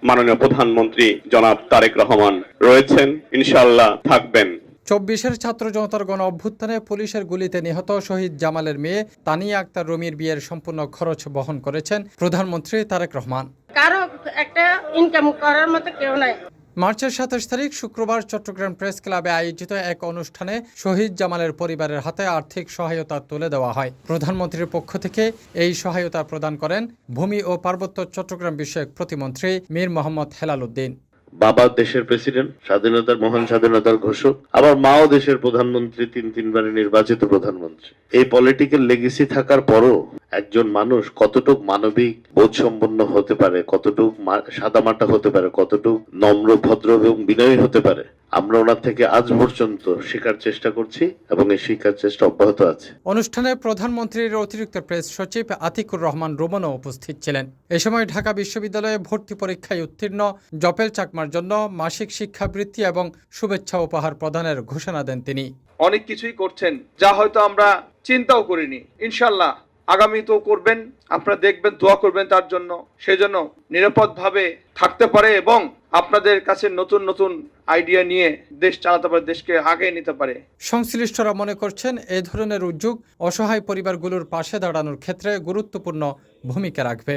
মাননীয় প্রধানমন্ত্রী জনাব তারেক রহমান রয়েছেন, ইনশাআল্লাহ থাকবেন। 24-এর ছাত্র জনতার গণ অভ্যুত্থানে পুলিশের গুলিতে নিহত শহীদ জামালের মেয়ে তানিয়া আক্তার রুমির বিয়ের সম্পূর্ণ খরচ বহন করেছেন প্রধানমন্ত্রী তারেক রহমান। কারো একটা ইনকাম করার মতো কেউ নাই। মার্চের 27 তারিখ শুক্রবার চট্টগ্রাম প্রেস ক্লাবে আয়োজিত এক অনুষ্ঠানে শহীদ জামালের পরিবারের হাতে আর্থিক সহায়তা তুলে দেওয়া হয়। প্রধানমন্ত্রীর পক্ষ থেকে এই সহায়তা প্রদান করেন ভূমি ও পার্বত্য চট্টগ্রাম বিষয়ক প্রতিমন্ত্রী মীর মোহাম্মদ হেলাল উদ্দিন। বাবা দেশের প্রেসিডেন্ট, স্বাধীনতার মহান স্বাধীনতার ঘোষক, আবার মাও দেশের প্রধানমন্ত্রী, তিনবারে নির্বাচিত প্রধানমন্ত্রী। এই পলিটিক্যাল লেগেসি থাকার পরও একজন মানুষ কতটুক মানবিক বোধ সম্পন্ন হতে পারে, কতটুক সাদামাটা হতে পারে, কতটুক নম্র, ভদ্র এবং বিনয়ী হতে পারে, আমরা ওনার থেকে আজ পর্যন্ত শেখার চেষ্টা করছি এবং এই শিক্ষার চেষ্টা অব্যাহত আছে। অনুষ্ঠানে প্রধানমন্ত্রীর অতিরিক্ত প্রেস সচিব আতিকুর রহমান রুমনও উপস্থিত ছিলেন। এ সময় ঢাকা বিশ্ববিদ্যালয়ে ভর্তি পরীক্ষায় উত্তীর্ণ জপেল চাকমার জন্য মাসিক শিক্ষাবৃত্তি এবং শুভেচ্ছা উপহার প্রদানের ঘোষণা দেন তিনি। অনেক কিছুই করছেন যা হয়তো আমরা চিন্তাও করিনি, ইনশাল্লাহ আগামীতেও করবেন। আপনারা দেখবেন, দোয়া করবেন তার জন্য, সেজন্য নিরাপদভাবে থাকতে পারে এবং আপনাদের কাছে নতুন নতুন আইডিয়া নিয়ে দেশ চালাতে পারে, দেশকে আগে নিতে পারে। সংশ্লিষ্টরা মনে করছেন এই ধরনের উদ্যোগ অসহায় পরিবারগুলোর পাশে দাঁড়ানোর ক্ষেত্রে গুরুত্বপূর্ণ ভূমিকা রাখবে।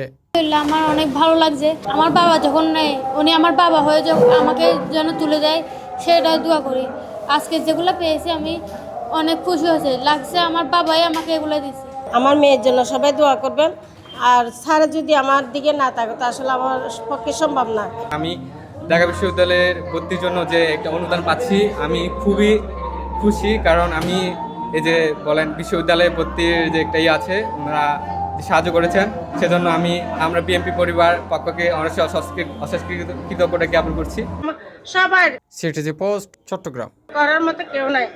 আমার অনেক ভালো লাগছে। আমার বাবা যখন নেই, উনি আমার বাবা হয়ে যখন আমাকে যেন তুলে দেয়, সেটা দোয়া করি। আজকে যেগুলো পেয়েছি আমি অনেক খুশি হয়েছে লাগছে, আমার বাবাই আমাকে এগুলো দিয়েছে। আমার মেয়ের জন্য সবাই দোয়া করবেন। আর স্যার যদি আমার দিকে না থাকে তো আসলে আমার পক্ষে সম্ভব না। আমি ঢাকা বিশ্ববিদ্যালয়ের ভর্তির জন্য যে একটা অনুদান পাচ্ছি, আমি খুবই খুশি। কারণ আমি এই যে বলেন বিশ্ববিদ্যালয়ে ভর্তির যে একটা আছে, ওনারা সাহায্য করেছেন, সেজন্য আমরা বিএনপি পরিবার পক্ষকে অশেষ কৃতজ্ঞতা জ্ঞাপন করছি। সবার সিটিজি পোস্ট, চট্টগ্রাম। করার মতো কেউ নাই।